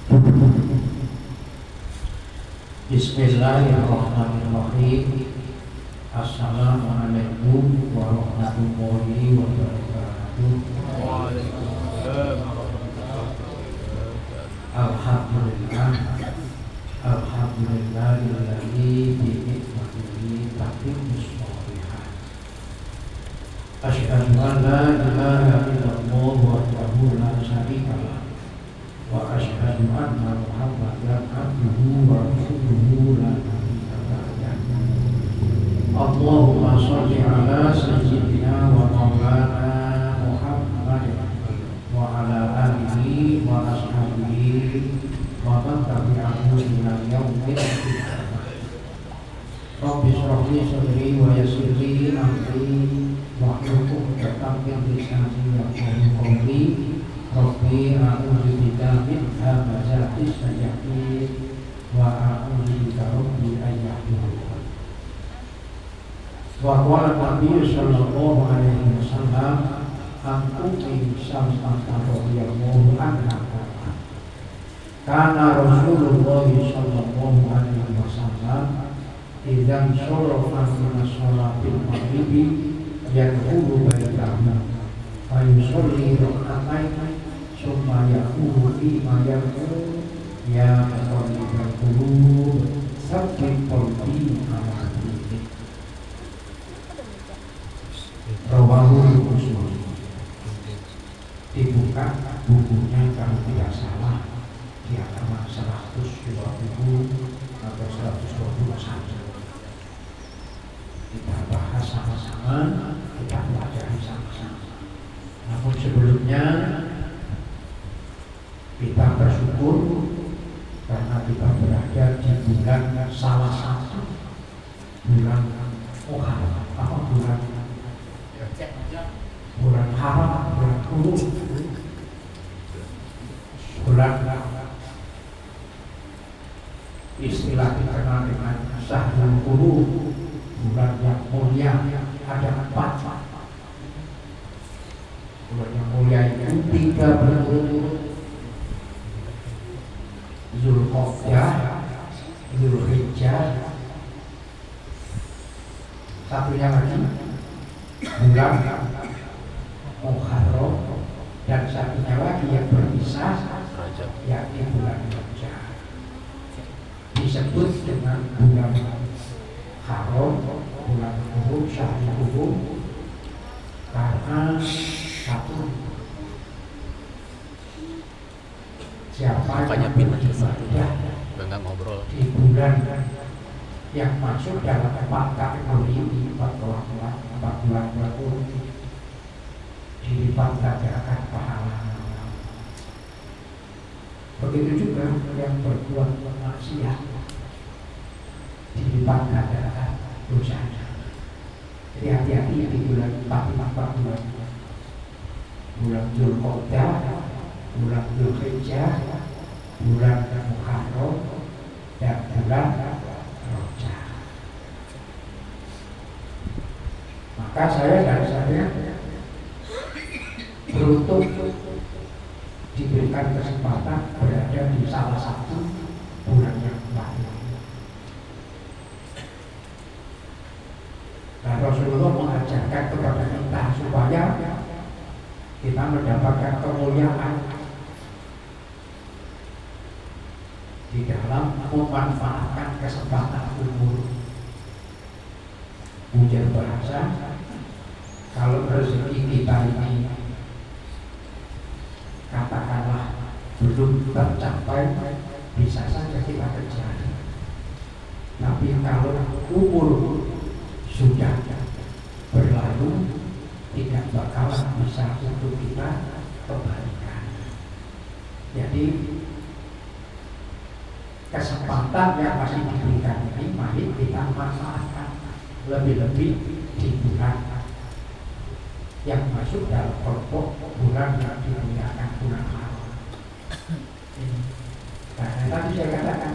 Bismillahirrahmanirrahim. Assalamualaikum warahmatullahi wabarakatuh. Alhamdulillah. Alhamdulillahilladzi bi ni'matihi tatimmus shalihat. Asyhadu an la ilaha illallah wahdahu la syarika lah. Wa asyhadu anna Muhammadan abduhu wa rasuluhu la nabiyya ba'dahu. Allahumma shalli ala sayyidina wa maulana Muhammad wa ala alihi wa ashabihi wa man tabi'ahu ila yaumil qiyamah. Rabbi shrah li sadri wa yassir li amri wahlul 'uqdatam min lisani yafqahu qawli. Rabbi a'udzu bika min hamazati sayyi'in wa a'udzu bika rabbi an yahdurun. Wa qala Nabi sallallahu alaihi wasallam an ummi Salmah radhiyallahu anha kana Rasulullah sallallahu alaihi wasallam idza sharafa min shalatil maghribi yadkhulu baitahu fa yusalli rak'atayn summa yaqulu lima yaqulu ya muqallibal qulub tsabbit qalbi ala dinik. Rawahu Muslim. Dibuka bukunya kalau tidak salah di halaman 120 atau 121. Kita bahas sama-sama, kita pelajari sama-sama. Namun sebelumnya kita bersyukur karena kita berada di bulan salah satu bulan Muharram, bulan haram, bulan huruf, bulan istilah dikenal dengan Syahrul Huruf, bulan yang mulia. Ada 4 bulan yang mulia itu 3 berturut-turut: Zulqa'dah, Zulhijjah, satunya lagi bulan Muharram, dan satunya lagi yang berpisah yakni bulan Rajab. Disebut dengan bulan haram, bulan hurum, syahrul hurum, karena satu, siapa yang beribadah di bulan yang masuk dalam 4 kategori ini, 4 bulan berturut dilipat gandakan pahala. Begitu juga yang berbuat maksiat dilipat gandakan dosanya. Jadi hati-hati di bulan 4 bulan: bulan Zulqa'dah, bulan Zulhijjah, bulan Muharram, dan bulan Rajab. Maka saya beruntung diberikan kesempatan berada di salah satu bulan yang baik. Dan Rasulullah mengajarkan kepada kita supaya kita mendapatkan kemuliaan di dalam memanfaatkan kesempatan umur. Ujar bahasa, kalau rezeki kita ini katakanlah belum tercapai, bisa saja kita kejar. Tapi kalau umur sudah berlalu, tidak bakalan bisa untuk kita kembalikan. Jadi kesempatan yang masih diberikan ini mari kita manfaatkan, lebih-lebih di bulan yang masuk dalam kelompok bulan yang dimuliakan, bulan haram. Karena tadi saya katakan,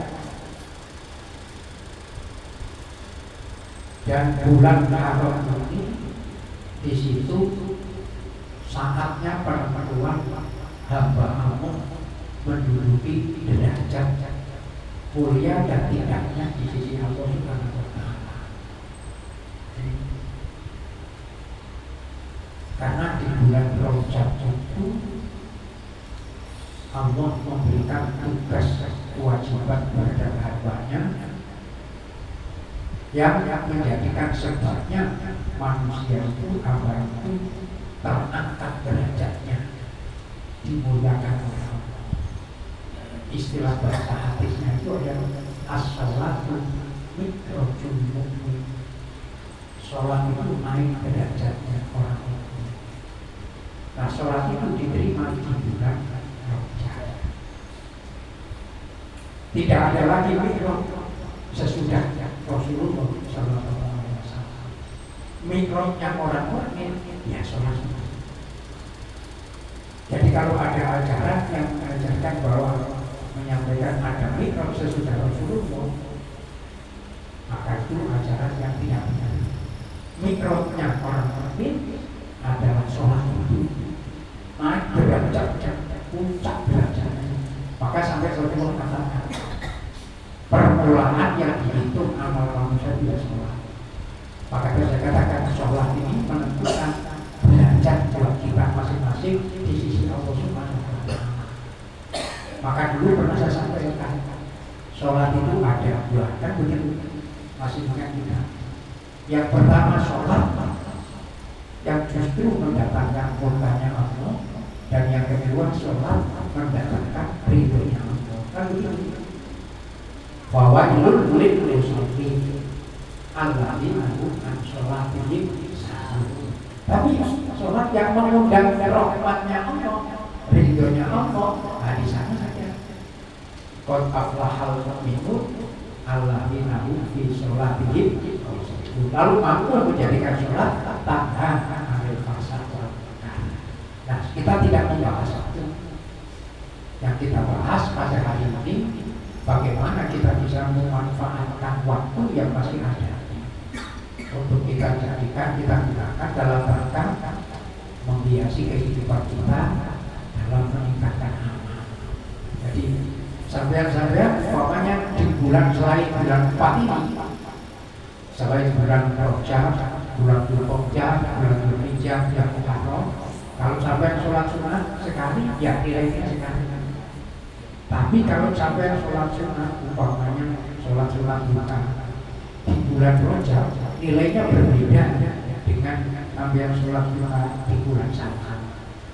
dan bulan haram ini di situ saatnya perempuan hamba Allah menduduki derajat mulia dan tidaknya di sisi Allah Subhanahu wa Ta'ala. Karena di bulan Rajab itu Allah memberikan tugas kewajiban kepada hambanya yang menjadikan sebabnya manusia itu hamba itu terangkat derajatnya, dimuliakan oleh Allah. Istilah bahasa hadisnya itu adalah as-salatu mikrojul mu'min. Sholat itu naik derajatnya orang mukmin. Nah, sholat itu diterima di bulan Rajab. Tidak ada lagi mikroj sesudahnya Rasulullah Sallallahu Alaihi Wasallam. Mikrojnya orang mukmin ya sholat. Jadi kalau ada ajaran yang mengajarkan bahwa menyampaikan ada mikroj sesudah Rasulullah, maka itu ajaran yang tidak benar. Mikrojnya orang mukmin adalah sholat itu naik derajat, puncak derajatnya. Maka sampai Rasulullah katakan permulaan yang dihitung amal manusia tidak sholat. Maka saya katakan sholat ini menentukan derajat buat kita masing-masing di sisi Allah Subhanahu wa Ta'ala. Maka dulu pernah saya sampaikan sholat itu ada dua, kan begitu masih ingat kita. Yang pertama sholat yang justru mendatangkan murkanya Allah, dan yang kedua sholat mendatangkan ridhonya Allah. Kan begitu. Fawailul lil musallin alladzina hum an sholatihim sahun. Tapi sholat yang mengundang rahmatnya Allah, ridhonya Allah, di sana saja. Qad aflahal mu'minun alladzina hum fi sholatihim. Lalu mampu menjadikan sholat tanha anil fahsya wal munkar. Nah, kita tidak membahas itu. Yang kita bahas pada hari ini, bagaimana kita bisa memanfaatkan waktu yang masih ada untuk kita jadikan, kita gunakan dalam rangka menghiasi kehidupan kita dalam meningkatkan amal. Jadi sampai-sampai umpamanya di bulan selain bulan 4 ini, selain bulan Rajab, bulan Dzulhijjah, bulan Dzulhijjah, bulan Muharram, kalau sampai sholat sunnah sekali, ya nilainya sekali. Tapi kalau sampai sholat sunnah, umpamanya sholat sunnah duha di bulan Rajab, nilainya berbeda dengan sampai sholat duha di bulan Syawal,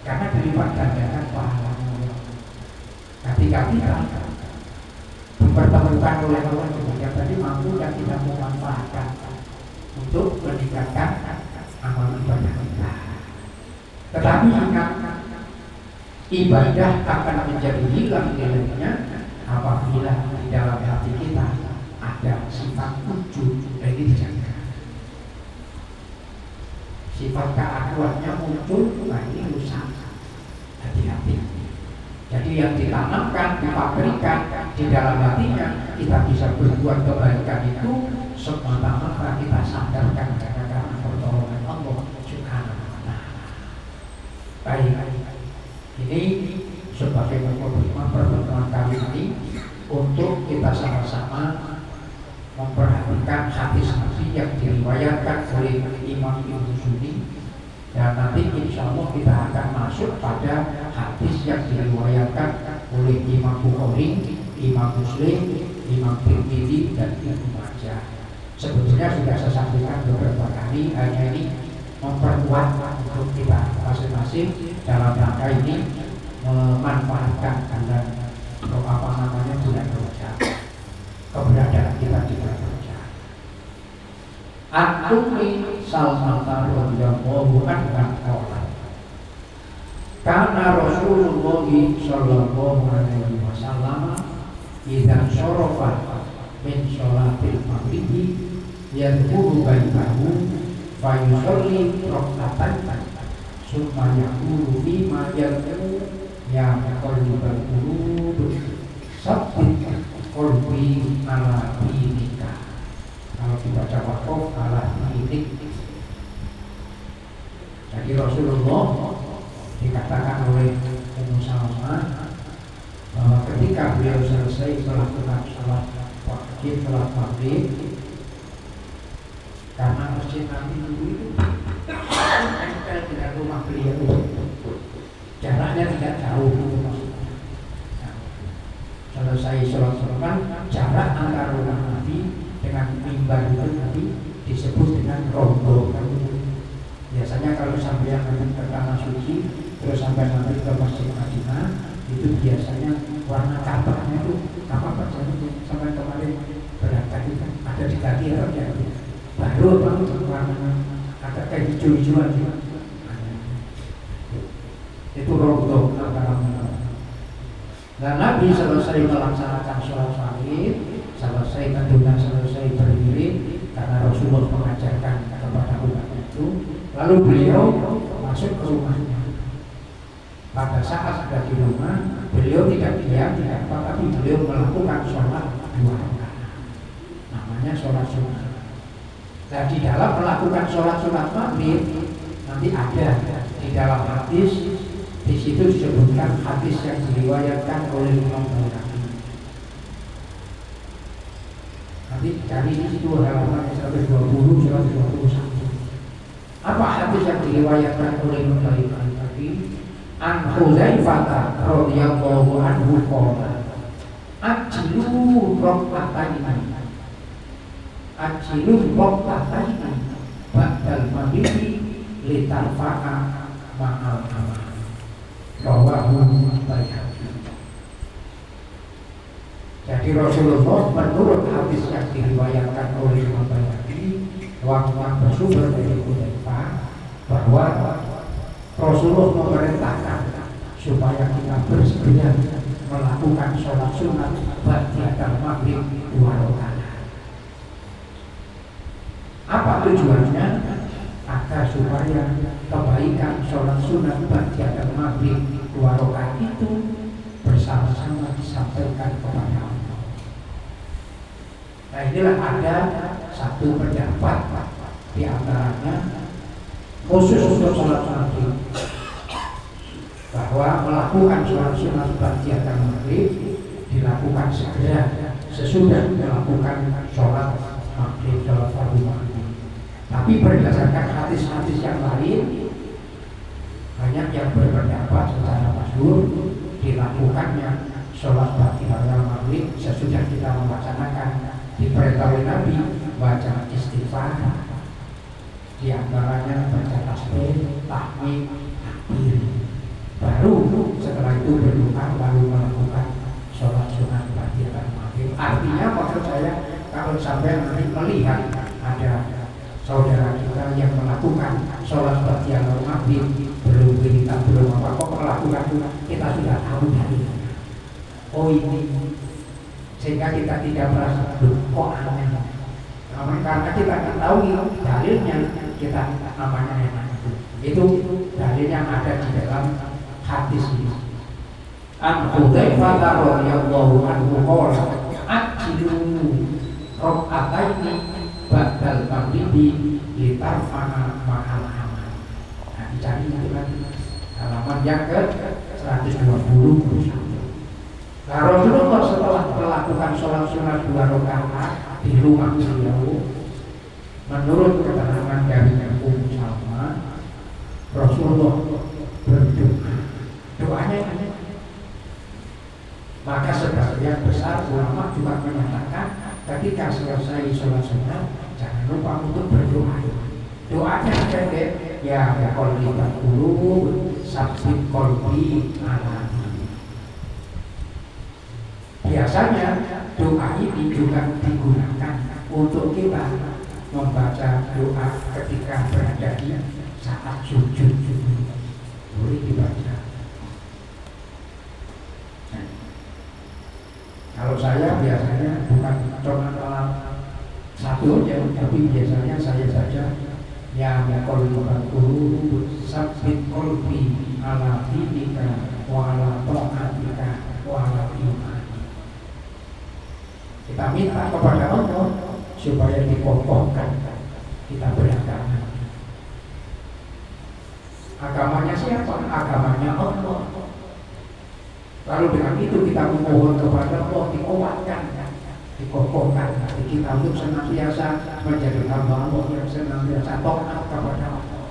karena dilipat gandakan pahalanya. Ketika kita dipertemukan oleh Allah yang tadi mampu dan kita memanfaatkan untuk meningkatkan amal ibadah kita. Tetapi ingat, ibadah akan menjadi hilang nilainya apabila di dalam hati kita ada sifat ujub. Ini dijaga. Sifat keakuannya muncul, nah ini rusak. Hati-hati. Jadi yang ditanamkan, dipabrikan di dalam hatinya, kita bisa berbuat kebaikan itu semata-mata kita sadarkan karena pertolongan Allah Subhanahu wa Ta'ala. Baik, ini sebagai mukadimah pertemuan kali ini untuk kita sama-sama memperhatikan hadis-hadis yang diriwayatkan oleh Imam Ibnu Sunni. Dan nanti insya Allah kita akan masuk pada hadis yang diriwayatkan oleh Imam Bukhari, Imam Muslim, Imam Tirmidzi dan Ibnu Majah. Sebetulnya sudah saya sampaikan beberapa kali, hanya ini memperkuat untuk kita masing-masing dalam rangka ini memanfaatkan bulan bulan Rajab, keberadaan kita di bulan Rajab. An-Ummi Salmah radhiyallahu anha qala kana Rasulullah sallallahu alaihi wasallam idza syarafa min sholatil maghribi yadkhulu baitahu fa yusalli rak'atan summa yaqulu bima yaqulu ya muqallibal qulub sabbit qalbi ala dinika. Kalau dibaca wakaf ala dinik. Jadi Rasulullah dikatakan oleh Ummu Salamah bahwa ketika beliau selesai selesai melakukan sholat wajib sholat maghrib, karena masjid Nabi dulu itu nempel dengan rumah beliau, jaraknya tidak jauh. Selesai sholat sunat, jarak antara rumah Nabi dengan mimbar itu Nabi disebut dengan rondo. Biasanya kalau sampai yang Nabi ke tanah suci, terus sampai Nabi ke Masjid Madinah, itu biasanya warna kapaknya itu apa sampai kemarin berangkat itu ada diganti ya, baru warna agak kayak hijau-hijauan itu rondo antara. Dan Nabi selesai melaksanakan sholat maghrib, selesai kedua selesai berdiri karena Rasulullah mengajarkan kepada umat itu, lalu beliau masuk ke rumahnya. Pada saat sudah di rumah, beliau tidak diam, tidak apa, tapi beliau melakukan sholat 2 rakaat. Namanya sholat sunat. Dan di dalam melakukan sholat sunat maghrib nanti ada di dalam hadis. Di situ disebutkan hadis yang diriwayatkan oleh Imam Bukhari. Nanti cari di situ halaman 120 121. Apa hadis yang diriwayatkan oleh Imam Bukhari tadi? An Hudzaifah radhiyallahu anhu qala ajlu rak'ataini ba'dal maghribi litarfa'a ma'al amal. Rawahu Baihaqi. Jadi Rasulullah menurut hadis yang diriwayatkan oleh Imam Baihaqi, waktu bersumber dari Hudzaifah, bahwa Rasulullah memerintahkan supaya kita bersegera melakukan sholat sunat ba'dal maghrib 2 rakaat. Apa tujuannya? Agar supaya kebaikan sholat sunat ba'dal maghrib 2 rakaat itu bersama-sama disampaikan kepada Allah. Nah, inilah ada satu pendapat di antaranya khusus untuk sholat maghrib, bahwa melakukan sholat sunat ba'dal maghrib dilakukan segera sesudah melakukan sholat maghrib, sholat fardu maghrib. Tapi berdasarkan hadis-hadis yang lain, banyak yang berpendapat secara masyhur dilakukannya sholat ba'dal maghrib sesudah kita melaksanakan diperintah oleh Nabi baca istighfar, di antaranya baca tasbih, tahmid, takbir. Baru setelah itu berdoa lalu melakukan sholat sunat ba'dal maghrib. Artinya maksud saya, kalau sampai nanti melihat ada saudara kita yang melakukan sholat ba'dal maghrib belum kita belum apa kok melakukan, kita sudah tahu dari oh ini, sehingga kita tidak merasa kok aneh. Karena kita tidak tahu dalilnya, kita namanya enak. Itu dalil yang ada di dalam hadis ini. An Hudzaifah radhiyallahu anhu qala ajlu rak'ataini ba'dal maghribi litarfa'a ma'al amal. Nah, dicari itu lagi halaman yang ke 120. Nah, Rasulullah setelah melakukan sholat sunat 2 rakaat di rumah beliau, menurut keterangan dari Ummu Salmah, Rasulullah berdoa. Doanya ini, maka sebagian besar ulama juga menyatakan ketika selesai sholat sunat jangan lupa untuk berdoa. Doanya pendek, ya qalbal qulub sabbit qalbi ala dini. Biasanya doa ini juga digunakan untuk kita membaca doa ketika berada di saat sujud. Boleh dibaca. Kalau saya biasanya bukan cuma satu aja, tapi biasanya saya saja ya qalbal qulub sabbit qalbi ala dinika wa ala ta'atika wa ala iman. Kita minta kepada Allah supaya dikokohkan kita beragama. Agamanya siapa? Agamanya Allah. Lalu dengan itu kita memohon kepada Allah dikuatkan, dikokohkan hati kita untuk senantiasa menjadi hamba Allah yang senantiasa taat kepada Allah.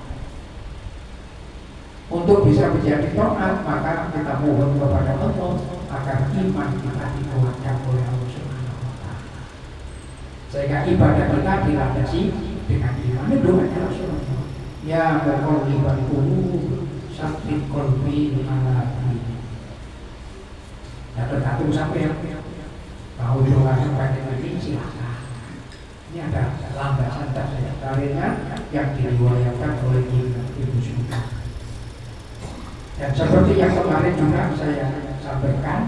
Untuk bisa menjadi taat, maka kita mohon kepada Allah agar iman kita dikuatkan oleh Allah Subhanahu wa Ta'ala. Sehingga ibadah kita dilandasi dengan iman. Ini doanya Rasulullah. Ya muqallibal qulub, sabbit qalbi ala dinik. Ya tetapi sampai yang mau doa seperti ini silakan. Ini ada landasan dasarnya yang diriwayatkan oleh Ibnu Sufyan. Dan seperti yang kemarin juga saya sampaikan,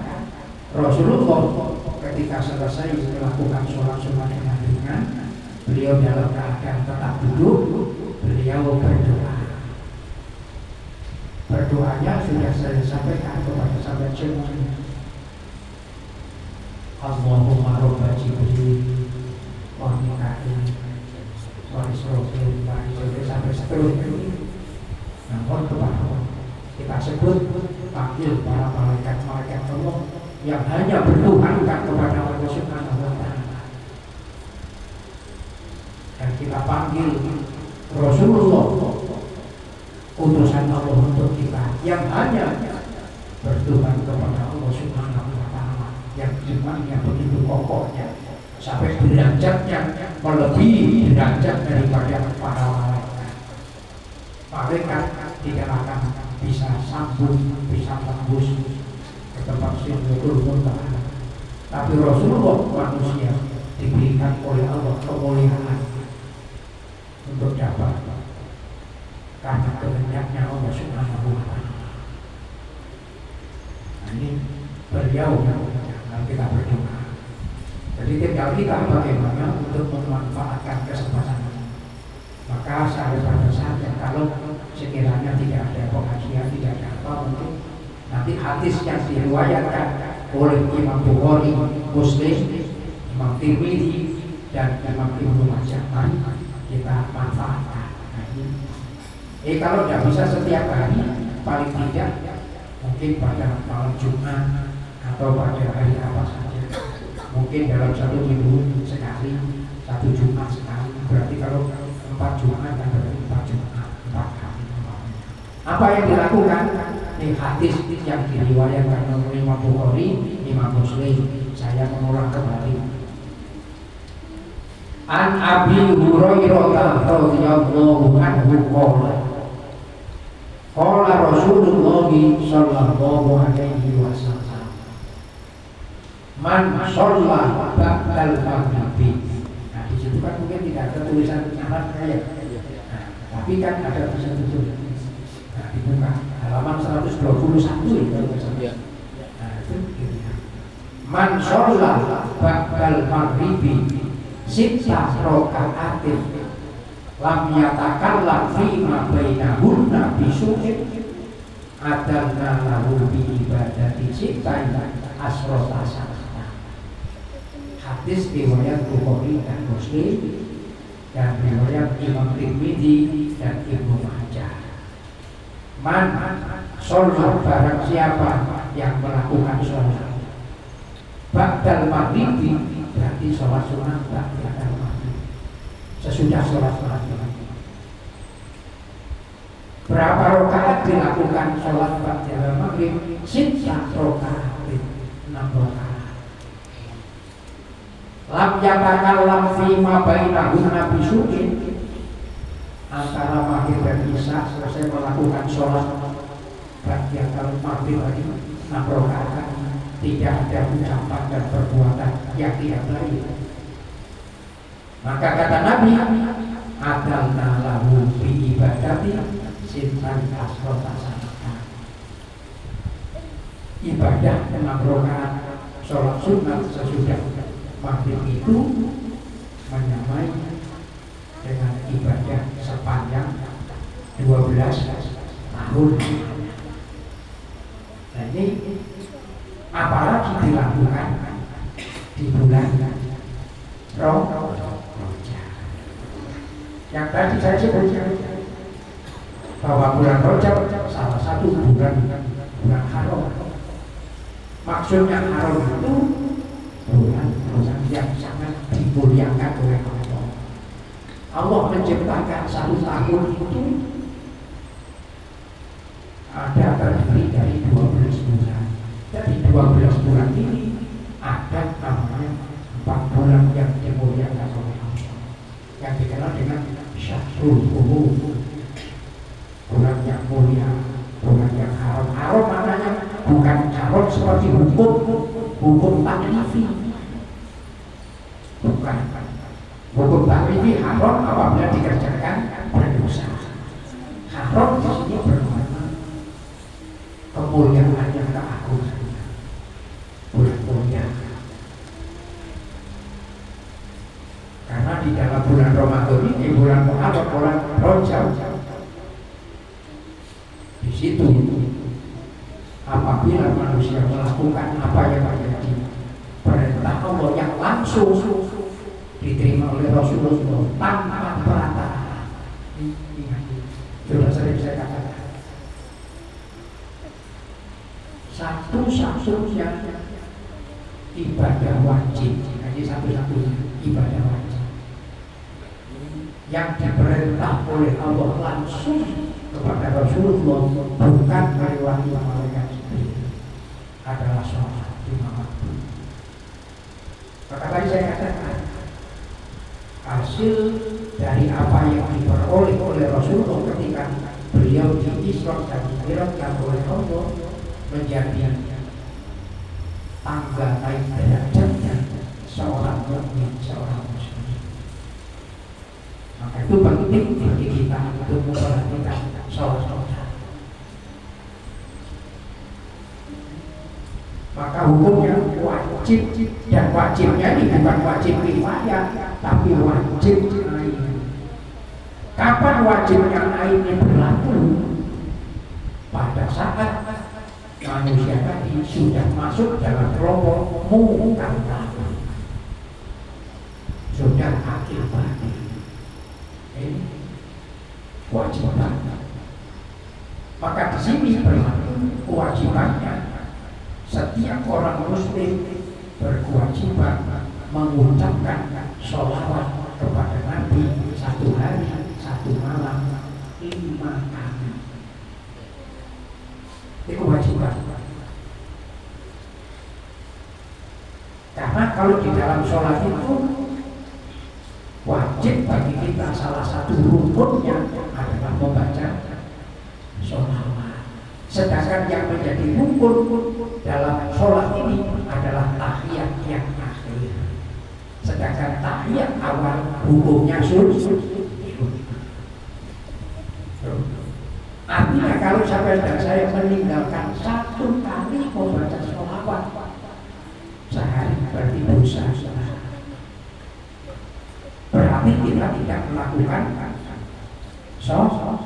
Rasulullah ketika selesai melakukan sholat sunat dengan ringan, beliau dalam keadaan tetap duduk, beliau berdoa. Berdoanya sudah saya sampaikan kepada sahabat semuanya. Allahumma robba Jibril wa Mikail wa Israfil sampai seterusnya. Namun kepada Allah kita sebut panggil para malaikat-malaikat Allah yang hanya bertuhankan kepada Allah Subhanahu wa Ta'ala. Dan kita panggil Rasulullah utusan Allah untuk kita yang hanya bertuhan kepada Allah Subhanahu wa Ta'ala, yang imannya begitu kokohnya sampai derajatnya melebihi derajat daripada para malaikat. Malaikat tidak akan bisa sambung, bisa tembus ke tempat Sidratul Muntaha. Tapi Rasulullah manusia diberikan oleh Allah kemuliaan untuk dapat karena kehendaknya Allah Subhanahu wa Ta'ala. Ini beliau yang kita berdoa. Jadi tinggal kita bagaimana untuk memanfaatkan kesempatan ini. Maka pada saatnya kalau sekiranya tidak ada pengajian, tidak ada apa, mungkin nanti hadis yang diriwayatkan oleh Imam Bukhari, Muslim, Imam Tirmidzi dan Imam Ibnu Majah kita manfaatkan. Kalau tidak bisa setiap hari, paling tidak mungkin pada malam Jumat atau pada hari apa saja. Mungkin dalam satu minggu sekali, satu Jumat sekali. Berarti kalau 4 Jumat kan berarti 4 Jumat, 4 kali. Apa yang dilakukan? Ini hadis yang diriwayatkan oleh Imam Bukhari, Imam Muslim. Saya mengulang kembali. An Abi Hurairah radhiyallahu anhu qala Rasulullah sallallahu alaihi wasallam man shalla ba'dal maghrib. Nah di situ kan mungkin tidak ada tulisan Arab kayak. Tapi kan ada tulisan itu. Nah dibuka halaman 121 ya. Nah itu man shalla ba'dal maghrib sita rokaatin lam yatakallam fima bainahunna bisu'in adalna lahu bi ibadati sita asrota sanata. Hadis riwayat Bukhari dan Muslim dan riwayat Imam Tirmidzi dan Ibnu Majah. Man sholat barang siapa yang melakukan sholat ba'dal maghrib, berarti sholat sunat ba'dal maghrib, sesudah sholat maghrib. Berapa rakaat dilakukan sholat ba'dal maghrib? Sita rakaat, 6 rakaat. Lam yatakallam fima bainahunna bisu'in, antara maghrib dan isya selesai melakukan sholat ba'dal maghrib lagi 6 rakaat. Tidak ada ucapan dan perbuatan yang tidak baik. Maka kata Nabi, adalna lahu bi ibadati sintan asrota sanata. Ibadah 6 rakaat sholat sunat sesudah maghrib itu menyamai dengan ibadah sepanjang 12 tahun. Nah ini apalagi dilakukan di bulan Ramadan. Yang tadi saya sebutkan bahwa bulan Rajab salah satu bulan haram. Maksudnya haram itu bulan yang sangat dimuliakan oleh Allah. Allah menciptakan satu tahun itu ada terdiri dari 12 bulan. Dari 12 bulan ini ada namanya 4 bulan yang dimuliakan oleh Allah, yang dikenal dengan Syahrul Hurum, bulan yang mulia, bulan yang haram. Haram maknanya bukan haram seperti hukum taklifi, bukan. Hukum taklifi haram apabila dikerjakan berdosa. Haram di sini bermakna kemuliaan yang keagungan, bulan mulia. Karena di dalam bulan Ramadan ini, bulan Muharram, bulan Rajab, di situ apabila manusia melakukan apa yang menjadi perintah Allah yang langsung diterima oleh Rasulullah tanpa perantara. Sudah sering saya katakan, satu-satunya ibadah wajib, jadi satu-satunya ibadah wajib yang diperintah oleh Allah langsung kepada Rasulullah, bukan melewati malaikat Jibril, adalah sholat 5 waktu. Maka tadi saya katakan, hasil dari apa yang diperoleh oleh Rasulullah ketika beliau di Isra dan Mi'raj oleh Allah menjadi tangga naik derajatnya seorang mukmin, seorang muslim. Maka itu penting bagi kita untuk memperhatikan sholat. Maka hukumnya wajib, dan wajibnya ini bukan wajib kifayah, tapi wajib ain. Kapan wajibnya ain ini berlaku? Pada saat manusia tadi sudah masuk dalam kelompok mukallaf, sudah akil balik. Ini kewajiban. Maka di sini berlaku kewajibannya. Setiap orang muslim berkewajiban mengucapkan sholawat kepada Nabi 1 hari 1 malam 5 kali. Itu kewajiban. Karena kalau di dalam sholat itu wajib bagi kita, salah satu rukunnya adalah membaca sholawat. Sedangkan yang menjadi rukun dalam sholat ini adalah tahiyat yang akhir. Sedangkan tahiyat awal hukumnya sunnah. Artinya kalau sampai dan saya meninggalkan 1 kali membaca sholawat sehari, berarti dosa. Berarti kita tidak melakukan sholat,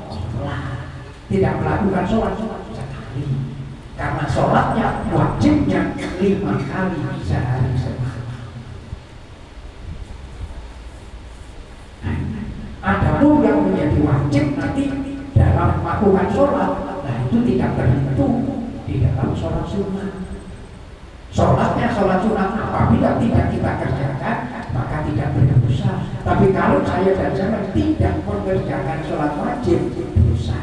tidak melakukan sholat sekali, karena sholatnya wajibnya 5 kali sehari semalam. Adapun yang menjadi wajib nanti dalam melakukan sholat, nah itu tidak terhitung di dalam sholat sunnah. Sholatnya sholat sunnah apabila tidak kita kerjakan maka tidak berdosa. Tapi kalau saya dan saya tidak mengerjakan sholat wajib, dosa.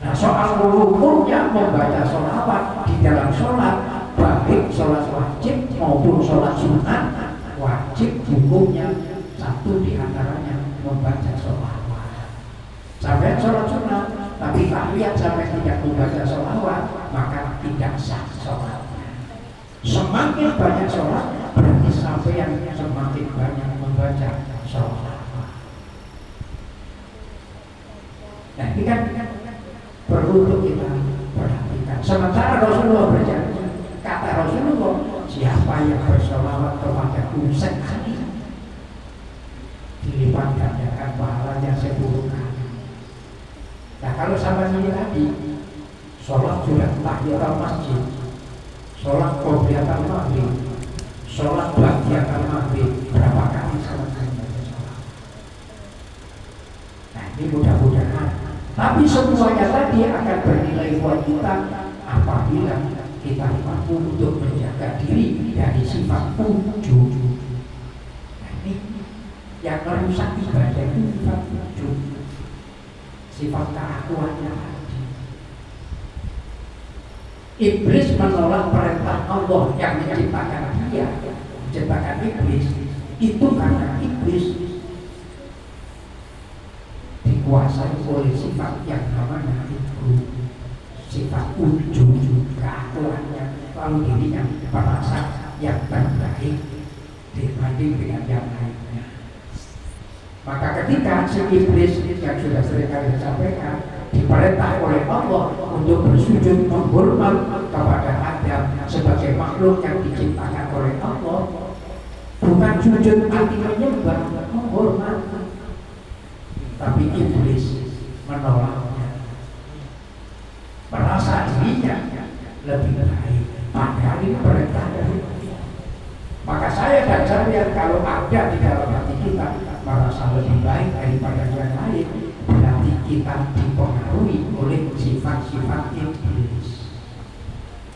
Nah soal rukunnya membaca sholawat di dalam sholat, baik sholat wajib maupun sholat sunnah, wajib hukumnya 1 diantaranya membaca sholawat. Sampai sholat sunnah tapi tahiyat sampai tidak membaca sholawat, maka tidak sah sholatnya. Semakin banyak sholat berarti sampai yang semakin banyak membaca sholawat. Nah ini kan perlu untuk kita perhatikan. Sementara Rasulullah berjanji, kata Rasulullah, siapa yang bersolawat kepadaku sekali dilipat gandakan pahalanya 10 kali. Nah kalau sama ini tadi, sholat sudah tahiyatul masjid, sholat qobliyatan maghrib, sholat ba'diyatan maghrib, berapa kali sholat? Nah ini mudah-mudahan. Tapi semuanya tadi akan bernilai buat kita apabila kita mampu untuk menjaga diri dari sifat ujub. Nah, ini yang merusak ibadah itu sifat ujub, sifat keakuannya tadi. Iblis menolak perintah Allah yang menciptakan dia, menciptakan iblis itu karena iblis dikuasai oleh sifat yang namanya itu sifat ujub, keakuannya, lalu dirinya merasa yang terbaik dibanding dengan yang lainnya. Maka ketika si iblis yang sudah sering kali sampaikan diperintah oleh Allah untuk bersujud menghormat kepada Adam sebagai makhluk yang diciptakan oleh Allah, bukan sujud artinya menyembah, menghormat, tapi iblis menolaknya, merasa dirinya lebih baik, padahal ini perintah dari Allah. Maka saya dan kalian kalau ada di dalam hati kita merasa lebih baik daripada yang lain, berarti kita dipengaruhi oleh sifat-sifat iblis.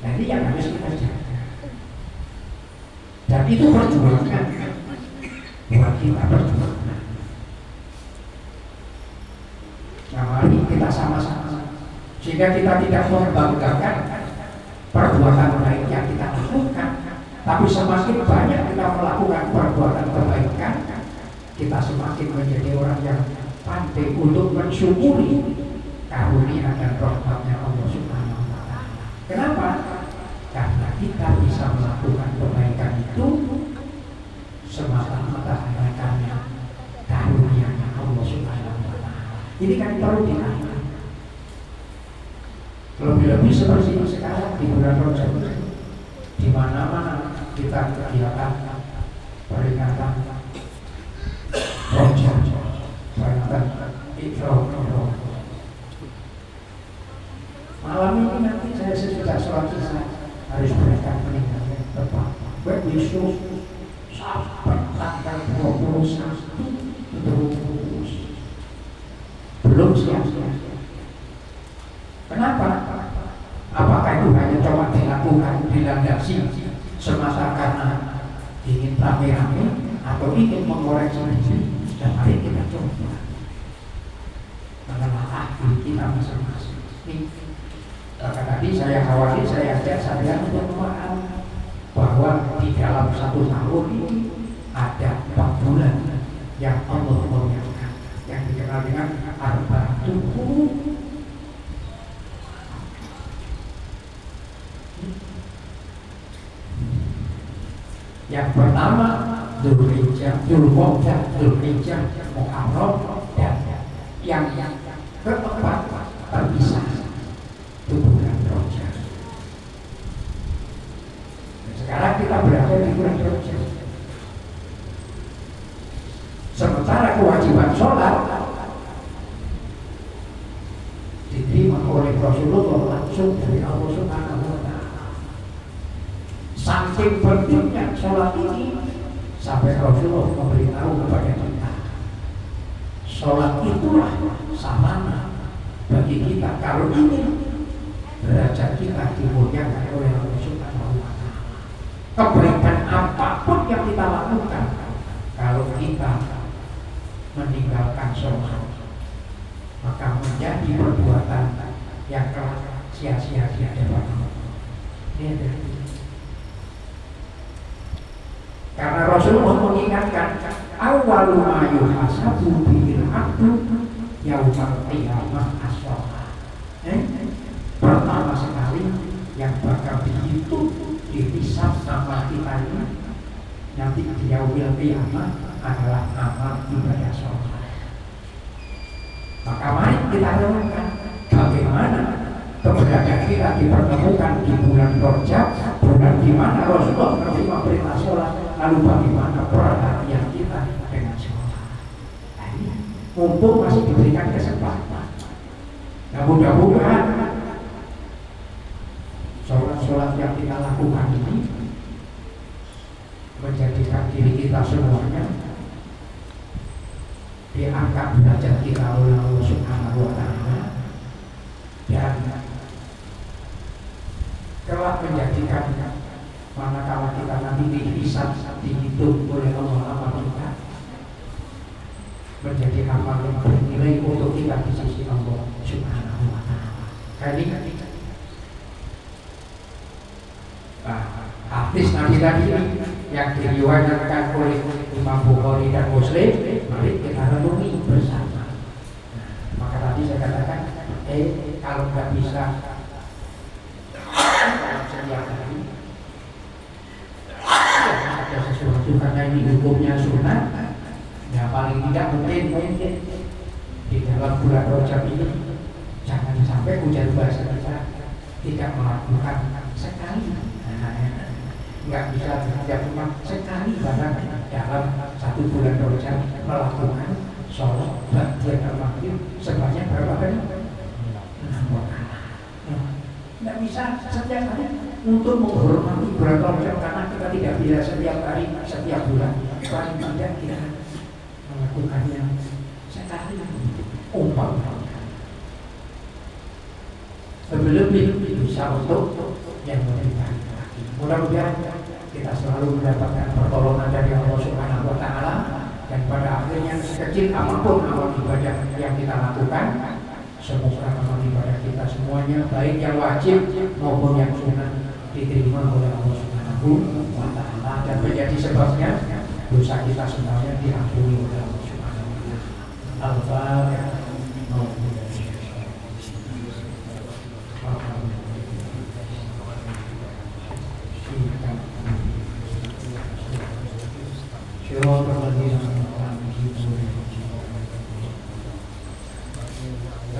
Nah ini yang harus kita jaga. Dan itu perjuangan buat kita perjuangan. Nah mari kita sama-sama, sehingga kita tidak membanggakan perbuatan baik yang kita lakukan, tapi semakin banyak kita melakukan perbuatan kebaikan, kita semakin menjadi orang yang pandai untuk mensyukuri karunia dan rahmatnya Allah Subhanahu wa Ta'ala. Kenapa? Karena kita bisa melakukan kebaikan itu semata-mata karena karunia Allah Subhanahu wa Ta'ala. Ini kan perlu diingat. Lebih-lebih seperti sekarang di bulan Rajab, di mana-mana kita kegiatan peringatan Rajab, peringatan Isra. Malam ini nanti saya sudah sholat isya harus berikan peringatan tepat. Besok sampai tanggal 21 terus belum siap-siap. Kenapa? Apakah itu hanya cuma dilakukan dilandasi semasa karena ingin rame-rame atau ingin mengoreksi diri? Dan mari kita coba menelaah diri kita masing-masing. Maka tadi saya khawatir, saya ajak saya untuk memahami bahwa di dalam 1 tahun ini ada 4 bulan yang Allah muliakan, yang dikenal dengan Arba'atul Hurum. Yang pertama Dzulhijjah, Dzulqa'dah, Dzulhijjah, Muharram, dan yang keempat terpisah itu bulan Rajab. Sekarang kita berada di bulan Rajab. Sementara kewajiban sholat diterima oleh Rasulullah langsung dari Allah Subhanahu wa Ta'ala. Saking pentingnya sholat ini sampai Rasulullah memberitahu kepada kita, sholat itulah sarana bagi kita kalau ingin derajat kita dimuliakan oleh Allah Subhanahu wa Ta'ala. Kebaikan apapun yang kita lakukan, kalau kita meninggalkan sholat, maka menjadi perbuatan yang kelak sia-sia di hadapan Allah. Ini ada. Karena Rasulullah mengingatkan awwalu ma yuhasabu bihil abdu yaumal qiyamah as-shalah. Pertama sekali yang bakal dihitung dihisab sama kita ini nanti di yaumil qiyamah adalah amal ibadah sholat. Maka mari kita renungkan bagaimana keberadaan kita dipertemukan di bulan Rajab, bulan di mana Rasulullah menerima perintah sholat, lalu bagaimana perhatian kita dengan sholat. Nah ini mumpung masih diberikan kesempatan. Nah mudah-mudahan sholat-sholat yang kita lakukan ini menjadikan diri kita semuanya diangkat derajat kita oleh Allah Subhanahu wa Ta'ala dan kelak menjadi bisa dihitung oleh Allah apa tidak menjadi amal yang bernilai untuk kita di sisi Allah Subhanahu wa Ta'ala. Kali hadis Nabi tadi yang diriwayatkan oleh Imam Bukhari dan Muslim, mari kita renungi bersama. Maka tadi saya katakan, kalau nggak bisa setiap hari, ada sesuatu karena ini hukumnya sunnah. Ya paling tidak mungkin di dalam bulan Rajab ini jangan sampai hujan bahasa kita tidak melakukan sekali. Nggak bisa setiap umat sekali bahkan dalam satu bulan Rajab melakukan sholat ba'da maghrib sebanyak berapa kali? 6 rakaat. Nggak bisa setiap hari untuk menghormati bulan Rajab karena kita tidak bisa setiap hari setiap bulan. Paling tidak kita melakukannya sekali lebih bisa untuk yang lebih baik lagi. Mudah-mudahan kita selalu mendapatkan pertolongan dari Allah Subhanahu wa Ta'ala, dan pada akhirnya sekecil apapun amal ibadah yang kita lakukan, semoga amal ibadah kita semuanya baik yang wajib maupun yang sunnah diterima oleh Allah Subhanahu wa Ta'ala dan menjadi sebabnya dosa kita semuanya diampuni oleh Allah Subhanahu wa Ta'ala. Al-Fatihah.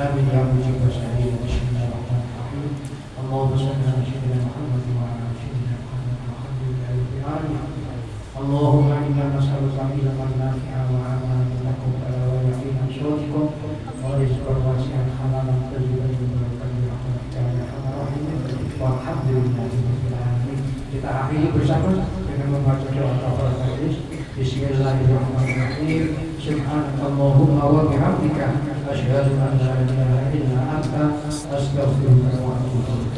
Amin ya mujib wasyahid. Bismillahirrahmanirrahim. Allahumma shalli ala sayyidina Muhammad wa ala sayyidina Muhammad wa alhamdulillahi alamin. Allahumma inna nas'aluka ilman nafi'an wa amalan mutaqabbala wa yaqinan shadiqan wa rizqan wasi'an halalan tayyiban mubarakan bi rahmatika ya arhamar rahimin. Walhamdulillahi rabbil alamin. Kita akhiri bersama dengan membaca doa kafaratul majlis. Bismillahirrahmanirrahim. Subhanakallahumma wa bihamdika asyhadu an la ilaha illa anta astaghfiruka wa atubu ilaik.